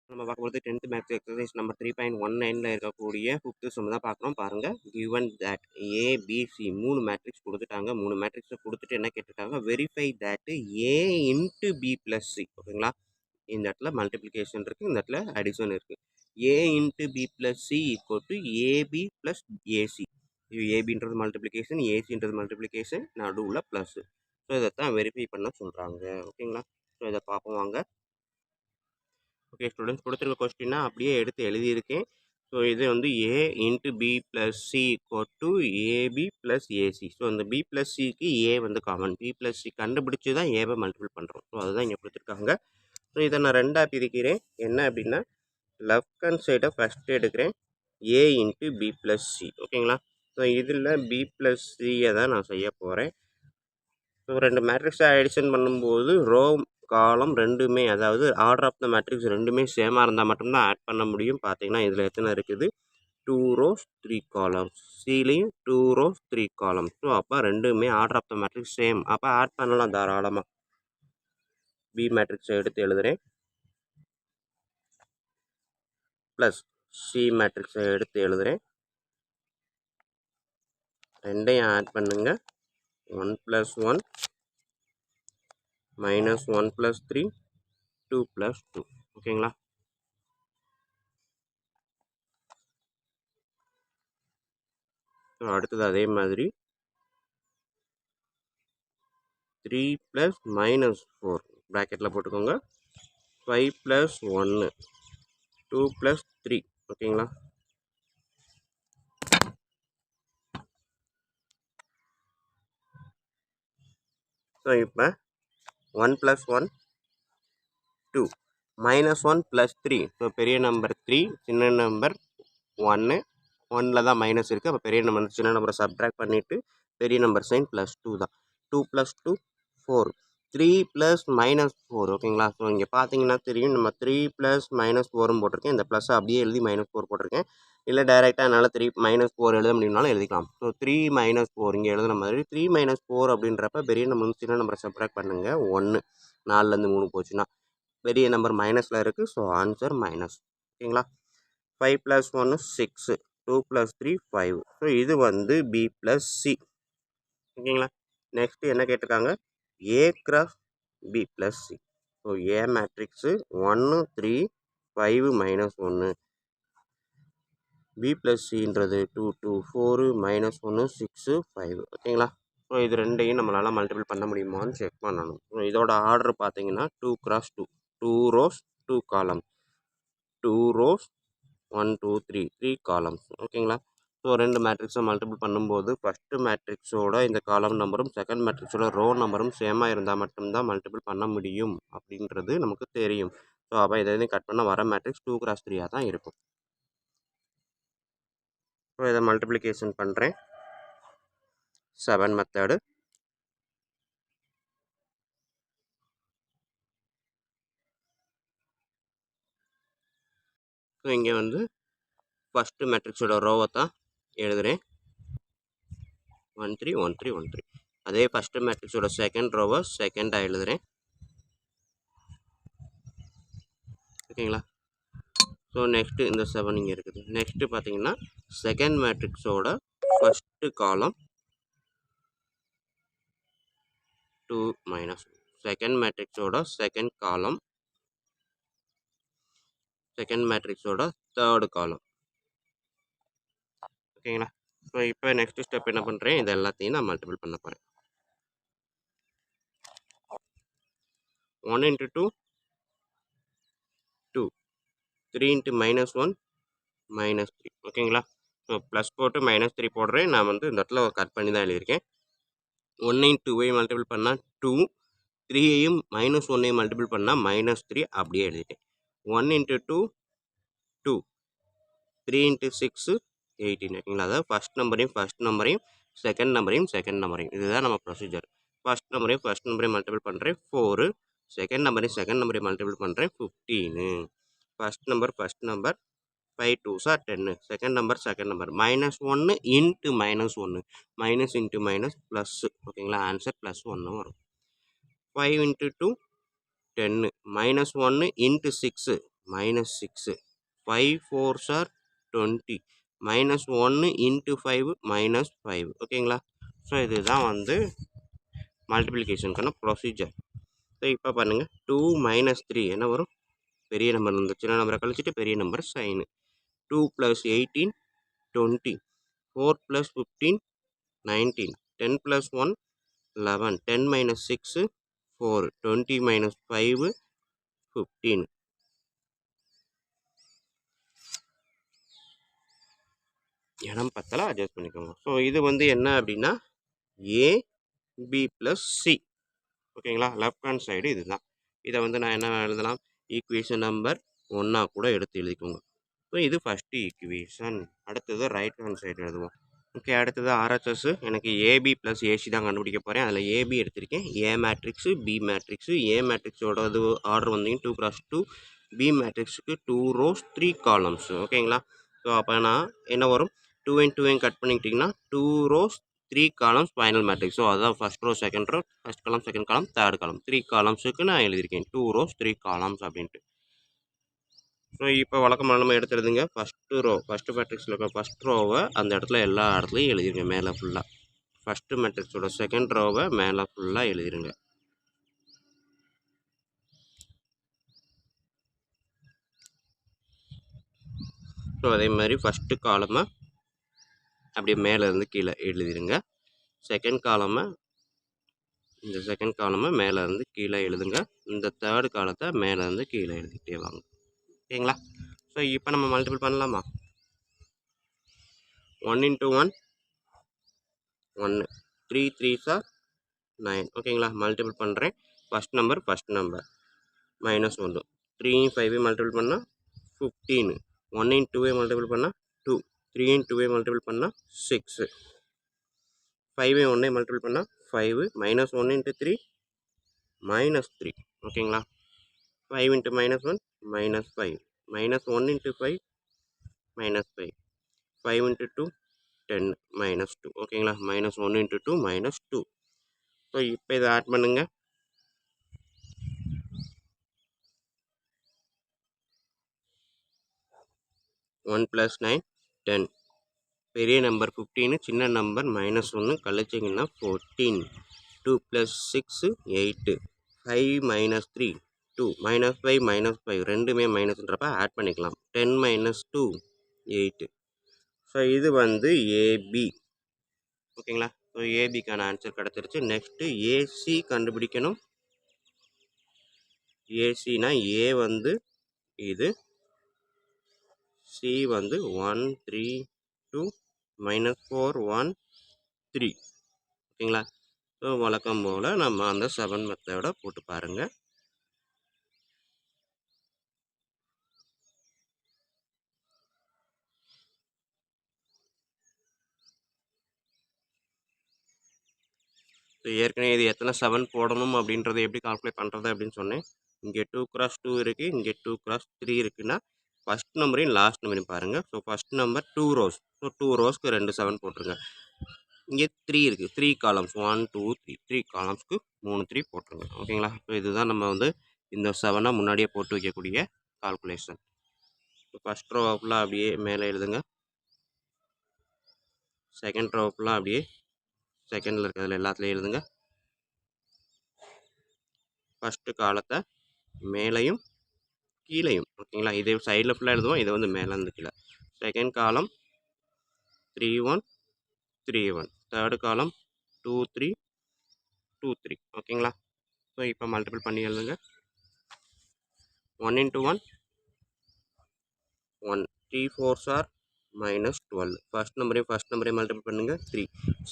நம்ம பார்க்கும்போது 10th maths exercise number 3.19ல இருக்கக்கூடிய 5th சம் தான் பார்க்குறோம் பாருங்க. கிவன் தட் ஏபிசி 3 மேட்ரிக்ஸ் கொடுத்துட்டாங்க. 3 மேட்ரிக்ஸை கொடுத்துட்டு என்ன கேட்டிருக்காங்க, verify that A into B plus C. ஓகேங்களா, இந்த இடத்துல மல்டிப்ளிகேஷன் இருக்குது, இந்த இடத்துல அடிஷன் இருக்குது. A into B plus C equal to AB plus AC. இது ஏபின்றது மல்டிப்ளிகேஷன், ஏசின்றது மல்டிப்ளிகேஷன், நடுவில் ப்ளஸ். ஸோ இதைத்தான் வெரிஃபை பண்ண சொல்கிறாங்க. ஓகேங்களா, ஸோ இதை பார்ப்போம் வாங்க. ஓகே ஸ்டூடெண்ட்ஸ், கொடுத்துருக்க கொஸ்டின்னா அப்படியே எடுத்து எழுதியிருக்கேன். ஸோ இது வந்து A into B plus C equal to AB plus AC. So இந்த பி ப்ளஸ் சிக்கு ஏ வந்து காமன், பி ப்ளஸ் சி கண்டுபிடிச்சி தான் ஏவை மல்டிபிள் பண்ணுறோம். ஸோ அதுதான் இங்கே கொடுத்துருக்காங்க. ஸோ இதை நான் ரெண்டாக பிரிக்கிறேன். என்ன அப்படின்னா, லெஃப்ட் ஹேண்ட் சைடை ஃபஸ்ட்டு எடுக்கிறேன், ஏ இன்ட்டு பி ப்ளஸ் சி. ஓகேங்களா, ஸோ இதில் பி ப்ளஸ் சியை தான் நான் செய்ய போகிறேன். ஸோ ரெண்டு மேட்ரிக்ஸை அடிஷன் பண்ணும்போது ரோ காலம் ரெண்டுமே, அதாவது ஆர்டர் ஆஃப் த மேட்ரிக்ஸ் ரெண்டுமே சேமாக இருந்தால் மட்டும்தான் ஆட் பண்ண முடியும். பார்த்தீங்கன்னா இதில் எத்தனை இருக்குது, 2 rows 3 columns. சிலையும் 2 rows 3 columns. ஸோ அப்போ ரெண்டுமே order of the matrix same, அப்போ ஆட் பண்ணலாம் தாராளமாக. பி மேட்ரிக்ஸை எடுத்து எழுதுகிறேன், ப்ளஸ் சி மேட்ரிக்ஸை எடுத்து எழுதுகிறேன். ரெண்டையும் ஆட் பண்ணுங்க. 1 + 1 -1 + 3 2 + 2. ஓகேங்களா, ஸோ அடுத்தது அதே மாதிரி 3 + -4 ப்ராக்கெட்டில் போட்டுக்கோங்க. 5 + 1 2 + 3. ஓகேங்களா, ஸோ இப்போ 1 + 1 2 -1 + 3. ஸோ பெரிய நம்பர் 3, சின்ன நம்பர் 1. 1ல் தான் மைனஸ் இருக்குது, அப்போ பெரிய நம்பர் சின்ன நம்பரை சப்ட்ராக்ட் பண்ணிவிட்டு பெரிய நம்பர் சைன் +2 தான். 2 + 2 4. 3 + -4. ஓகேங்களா, ஸோ இங்கே பார்த்தீங்கன்னா தெரியும், நம்ம 3 + -4 போட்டிருக்கேன். இந்த ப்ளஸ் அப்படியே எழுதி -4 போட்டிருக்கேன். இல்லை டைரெக்டாக என்னால் 3 -4 எழுத முடியும்னாலும் எழுதிக்கலாம். ஸோ 3 - 4 இங்கே எழுதுன மாதிரி 3 - 4 அப்படின்றப்ப பெரிய நம்பர் சின்ன நம்பரை சப்ட்ராக்ட் பண்ணுங்கள். 1 4லேருந்து 3 போச்சுன்னா பெரிய நம்பர் மைனஸில் இருக்குது. So answer minus. ஓகேங்களா, 5 + 1 6, 2 + 3 5. ஸோ இது வந்து பி ப்ளஸ் சி. ஓகேங்களா, நெக்ஸ்ட்டு என்ன கேட்டிருக்காங்க, A cross B plus C. So A matrix 1 3 5 -1, B plus சின்றது 2 2 4 -1 6 5. ஓகேங்களா, ஸோ இது ரெண்டையும் நம்மளால் மல்டிபிள் பண்ண முடியுமான்னு செக் பண்ணணும். ஸோ இதோட ஆர்டர் பார்த்தீங்கன்னா 2 × 2, 2 rows 2 columns, 2 rows 1 2 3 3 columns. ஓகேங்களா, ஸோ ரெண்டு மேட்ரிக்ஸை மல்டிபிள் பண்ணும்போது ஃபஸ்ட்டு மேட்ரிக்ஸோட இந்த காலம் நம்பரும் செகண்ட் மேட்ரிக்ஸோட ரோ நம்பரும் சேமாக இருந்தால் மட்டும்தான் மல்டிபிள் பண்ண முடியும் அப்படின்றது நமக்கு தெரியும். ஸோ அப்போ இதை கட் பண்ண வர மேட்ரிக்ஸ் 2 × 3 தான் இருக்கும். ஸோ இதை மல்டிப்ளிகேஷன் பண்ணுறேன், 7 மெத்தடு. ஸோ இங்கே வந்து ஃபஸ்ட்டு மேட்ரிக்ஸோட ரோவை தான் எழுதுகிறேன், 1 3 1 3 1 3. அதே ஃபஸ்ட்டு மேட்ரிக்ஸோட செகண்ட் ரோவை செகண்டாக எழுதுகிறேன். ஓகேங்களா, ஸோ நெக்ஸ்ட்டு இந்த 7 இங்கே இருக்குது. நெக்ஸ்ட்டு பார்த்தீங்கன்னா செகண்ட் மேட்ரிக்ஸோட ஃபஸ்ட்டு காலம் 2 - செகண்ட் மேட்ரிக்ஸோட செகண்ட் காலம், செகண்ட் மேட்ரிக்ஸோட தேர்டு காலம். ஓகேங்களா, ஸோ இப்போ நெக்ஸ்ட் ஸ்டெப் என்ன பண்ணுறேன், இது எல்லாத்தையும் நான் மல்டிபிள் பண்ண போகிறேன். 1 × 2 2, 3 × -1 -3. ஓகேங்களா, ஸோ ப்ளஸ் போட்டு -3 போடுறேன். நான் வந்து இந்த இடத்துல கட் பண்ணி தான் எழுதியிருக்கேன். 1ஐயும் 2ஐயும் மல்டிபிள் பண்ணால் 2, 3ஐயும் -1ஐயும் மல்டிபிள் பண்ணால் -3 அப்படியே எழுதிட்டேன். 1 × 2 2, 3 × 6 18. ஓகேங்களா, அதாவது ஃபஸ்ட் நம்பரையும் செகண்ட் நம்பரையும் இதுதான் நம்ம ப்ரொசீஜர். ஃபஸ்ட் நம்பரையும் மல்டிபிள் பண்ணுறேன் 4, செகண்ட் நம்பரையும் மல்டிபிள் பண்ணுறேன் 15. First number 5 2s are 10, second number -1 × -1, minus into minus plus. ஓகேங்களா, ஆன்சர் +1 வரும். 5 × 2 10, -1 × 6 -6. 5 4s are 20. -1 into 5 -5. ஓகேங்களா? ஸோ இதுதான் வந்து மல்டிப்ளிகேஷனுக்கான ப்ரொசீஜர். ஸோ இப்போ பண்ணுங்கள். 2 - 3 என்ன வரும்? பெரிய நம்பர் வந்து சின்ன நம்பரை கழிச்சிட்டு பெரிய நம்பர் சைனு. 2 + 18 20. 4 + 15 19. 10 + 1 11. 10 - 6 4. 20 - 5 15. இடம் பத்தல அட்ஜஸ்ட் பண்ணிக்கோங்க. ஸோ இது வந்து என்ன அப்படின்னா ஏ பி ப்ளஸ் சி. ஓகேங்களா? லெஃப்ட் ஹேண்ட் சைடு இதுதான். இதை வந்து நான் என்ன எழுதலாம்? ஈக்குவேஷன் நம்பர் 1 கூட எடுத்து எழுதிக்கோங்க. ஸோ இது ஃபஸ்ட்டு ஈக்குவேஷன். அடுத்தது ரைட் ஹேண்ட் சைடு எழுதுவோம். ஓகே, அடுத்தது ஆர்ஹெச்எஸ். எனக்கு ஏபி ப்ளஸ் ஏசி தான் கண்டுபிடிக்க போகிறேன். அதில் ஏபி எடுத்திருக்கேன். ஏ மேட்ரிக்ஸு, பி மேட்ரிக்ஸு. ஏ மேட்ரிக்ஸோடது ஆர்டர் வந்தீங்க 2x2. பி மேட்ரிக்ஸுக்கு 2 rows 3 columns. ஓகேங்களா? ஸோ அப்போ நான் என்ன வரும்? 2 and 2 கட் பண்ணிக்கிட்டிங்கன்னா 2 rows 3 columns final matrix. So அதான் first row, second row, first column, second column, third column. 3 columnsக்கு நான் எழுதியிருக்கேன் 2 rows 3 columns அப்படின்ட்டு. ஸோ இப்போ வழக்கமாக நம்ம எடுத்து எழுதுங்க. ஃபஸ்ட்டு ரோ, ஃபஸ்ட்டு மேட்ரிக்ஸில் இருக்க ஃபஸ்ட் ரோவை அந்த இடத்துல எல்லா இடத்துலையும் எழுதிருங்க மேலே ஃபுல்லாக. ஃபஸ்ட்டு மேட்ரிக்ஸோட செகண்ட் ரோவை மேலே ஃபுல்லாக எழுதிருங்க. ஸோ அதே மாதிரி ஃபஸ்ட்டு காலமை அப்படியே மேலேருந்து கீழே எழுதிருங்க. செகண்ட் காலமை, இந்த செகண்ட் காலமை மேலேருந்து கீழே எழுதுங்க. இந்த தேர்ட் காலத்தை மேலேருந்து கீழே எழுதிக்கிட்டே வாங்க. ஓகேங்களா? ஸோ இப்போ நம்ம மல்டிபிள் பண்ணலாமா? 1 × 1 1. 3 3s are 9. ஓகேங்களா? மல்டிபிள் பண்ணுறேன். First number -1. 3 × 5 மல்டிபிள் பண்ணால் 15. 1 × 2 மல்டிபிள் பண்ணால் 2. 3 × 2 மல்டிபிள் பண்ணால் 6. 5 × 1 மல்டிபிள் பண்ணால் 5. -1 × 3 -3. ஓகேங்களா? 5 × -1 -5. -1 × 5 -5. 5 × 2 10 -2. ஓகேங்களா? -1 × 2 -2. ஸோ இப்போ இதை ஆட் பண்ணுங்க. 1 + 9 10. பெரிய நம்பர் 15, சின்ன நம்பர் -1 கழிச்சிங்கன்னா 14. 2 + 6 8. 5 - 3 2. -5 -5 ரெண்டுமே மைனஸ்ன்றப்ப ஆட் பண்ணிக்கலாம். 10 - 2 8. ஸோ இது வந்து ஏபி. ஓகேங்களா? ஸோ ஏபிக்கான ஆன்சர் கிடச்சிருச்சு. நெக்ஸ்ட்டு ஏசி கண்டுபிடிக்கணும். ஏசினா ஏ வந்து இது, சி வந்து 1 3 2 -4 1 3. ஓகேங்களா? ஸோ வழக்கம் போல் நம்ம அந்த 7 மெத்தடை போட்டு பாருங்கள். ஸோ ஏற்கனவே இது எத்தனை 7 போடணும் அப்படின்றத எப்படி கால்குலேட் பண்ணுறது அப்படின்னு சொன்னேன். இங்கே 2x2 இருக்குது, இங்கே 2x3 இருக்குன்னா ஃபஸ்ட் நம்பரையும் லாஸ்ட் நம்பரையும் பாருங்கள். So first number 2 rows. So 2 rowsக்கு 2 7 போட்டுருங்க. இங்கே 3 இருக்குது, 3 columns 1 2 3. 3 columnsக்கு 3 3 போட்டுருங்க. ஓகேங்களா? ஸோ இதுதான் நம்ம வந்து இந்த 7 முன்னாடியே போட்டு வைக்கக்கூடிய கால்குலேஷன். ஸோ ஃபஸ்ட் ரோ ஃபுல்லாக அப்படியே மேலே எழுதுங்க. செகண்ட் ரோ ஃபுல்லாக அப்படியே செகண்டில் இருக்கிறதுல எல்லாத்துலேயும் எழுதுங்க. ஃபஸ்ட்டு காலத்தை மேலையும் கீழையும். ஓகேங்களா? இதே சைடில் ஃபுல்லாக எழுதுவோம், இதை வந்து மேலேருந்து கீழே. Second column 3 1 3 1. தேர்டு காலம் 2 3 2 3. ஓகேங்களா? ஸோ இப்போ மல்டிபிள் பண்ணி எழுதுங்க. 1 × 1 1. 3 4s are -12. ஃபஸ்ட் நம்பரையும் மல்டிபிள் பண்ணுங்கள் 3.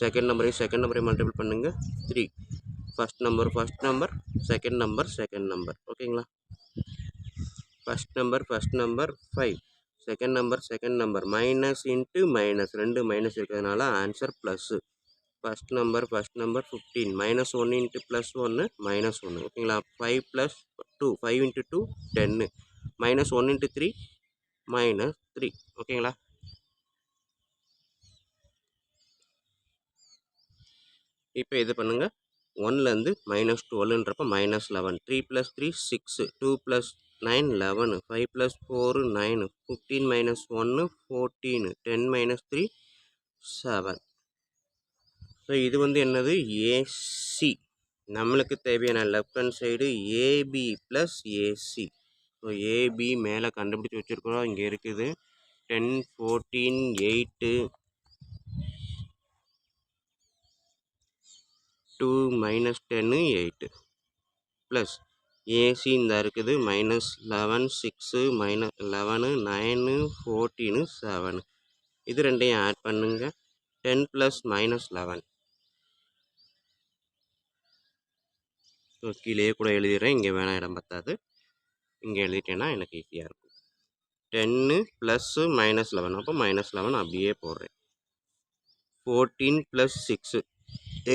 செகண்ட் நம்பரையும் மல்டிபிள் பண்ணுங்கள் 3. First number second number. ஓகேங்களா? First number 5. Second number minus into minus, ரெண்டு மைனஸ் இருக்கிறதுனால ஆன்சர் ப்ளஸ்ஸு. First number 15. -1 × +1 -1. ஓகேங்களா? 5 + 2 5 × 2 10. -1 × 3 -3. ஓகேங்களா? இப்போ இது பண்ணுங்கள். 1லேருந்து -12ன்றப்ப -11. 3 + 3 6. 2 + 9 11 5 plus 4 9 15 minus 1 14 10 minus 3 7. ஸோ இது வந்து என்னது ஏசி. நம்மளுக்கு தேவையான left hand side AB plus AC. So AB மேலே கண்டுபிடிச்சி வச்சுருக்குறோம், இங்கே இருக்குது 10 14 8 2 minus 10 8 ப்ளஸ் ஏசி இந்த இருக்குது minus 11 6 minus 11 9 14 7. இது ரெண்டையும் ஆட் பண்ணுங்க. 10 plus minus 11. ஸோ கீழே கூட எழுதிடுறேன், இங்கே வேணாம் இடம் பத்தாது, இங்கே எழுதிட்டேன்னா எனக்கு ஈஸியாக இருக்கும். 10 ப்ளஸ் மைனஸ் 11, அப்போ minus 11 அப்படியே போடுறேன். 14 plus 6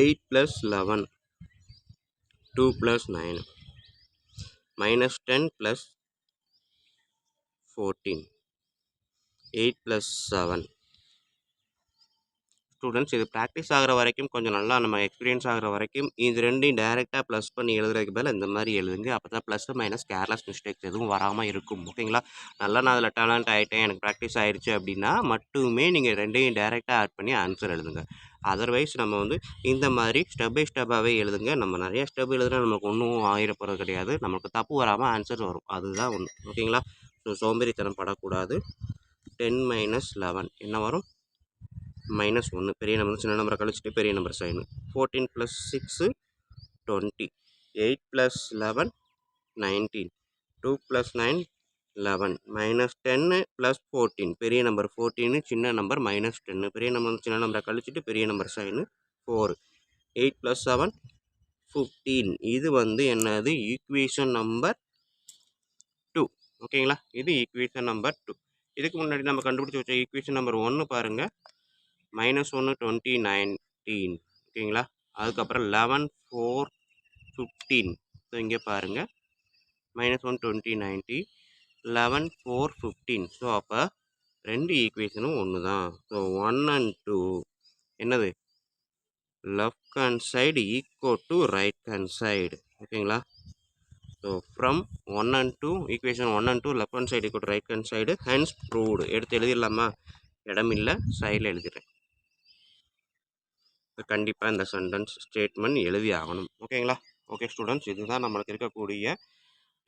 8 plus 11 2 plus 9 minus 10 plus 14 8 plus 7. Students இது ப்ராக்டிஸ் ஆகிற வரைக்கும் கொஞ்சம் நல்லா நம்ம எக்ஸ்பீரியன்ஸ் ஆகிற வரைக்கும் இது ரெண்டையும் டைரெக்டாக ப்ளஸ் பண்ணி எழுதுறதுக்கு பதில் இந்த மாதிரி எழுதுங்க. அப்போ தான் ப்ளஸ் மைனஸ் கேர்லெஸ் மிஸ்டேக்ஸ் எதுவும் வராமல் இருக்கும். ஓகேங்களா? நல்லா நான் அதில் டேலண்ட் ஆகிட்டேன், எனக்கு ப்ராக்டிஸ் ஆகிடுச்சு அப்படின்னா மட்டுமே நீங்கள் ரெண்டையும் டைரெக்டாக ஆட் பண்ணி ஆன்சர் எழுதுங்க. அதர்வைஸ் நம்ம வந்து இந்த மாதிரி ஸ்டெப் பை ஸ்டெப்பாகவே எழுதுங்க. நம்ம நிறைய ஸ்டெப் எழுதுனா நமக்கு ஒன்றும் ஆகிடப்போகிறது கிடையாது, நமக்கு தப்பு வராமல் ஆன்சர் வரும், அதுதான் ஒன்று. ஓகேங்களா? ஸோ சோம்பேறித்தனம் படக்கூடாது. 10 minus 11 என்ன வரும்? -1. பெரிய நம்பர் சின்ன நம்பரை கழிச்சிட்டு பெரிய number sign. 14 plus 6 20. 8 plus 11 19. 2 plus 9 11. -10 plus 14. பெரிய நம்பர் 14, சின்ன நம்பர் -10. பெரிய நம்பர் சின்ன நம்பரை கழிச்சிட்டு பெரிய நம்பர் சைனு 4. 8 plus 7 15. இது வந்து என்னது? Equation number 2. ஓகேங்களா? இது ஈக்குவேஷன் நம்பர் 2. இதுக்கு முன்னாடி நம்ம கண்டுபிடிச்சி வச்ச ஈக்குவேஷன் நம்பர் 1 பாருங்கள், -1 20 19. ஓகேங்களா? அதுக்கப்புறம் 11 4 15. ஸோ இங்கே பாருங்கள், -1 20 90 11 4 15. ஸோ அப்போ ரெண்டு ஈக்குவேஷனும் ஒன்று தான். ஸோ 1 and 2 என்னது? Left hand side equal to right hand side. ஓகேங்களா? So from 1 and 2 equation 1 and 2 left hand side equal to right hand side, hence proved. எடுத்து எழுதிடலாமா? இடம் இல்லை, சைடில் எழுதிடுறேன். கண்டிப்பாக இந்த சென்டென்ஸ் ஸ்டேட்மெண்ட் எழுதி ஆகணும். ஓகேங்களா? ஓகே ஸ்டூடெண்ட்ஸ், இதுதான் நம்மளுக்கு இருக்கக்கூடிய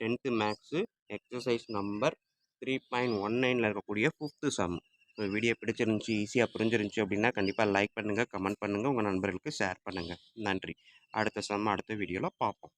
10th மேக்ஸு எக்ஸசைஸ் நம்பர் 3.19 இருக்கக்கூடிய 5th சம். ஸோ வீடியோ பிடிச்சிருந்துச்சி, ஈஸியாக புரிஞ்சிருந்துச்சி அப்படின்னா கண்டிப்பாக லைக் பண்ணுங்கள், கமெண்ட் பண்ணுங்கள், உங்கள் நண்பர்களுக்கு ஷேர் பண்ணுங்கள். நன்றி. அடுத்த சம் அடுத்த வீடியோவில் பார்ப்போம்.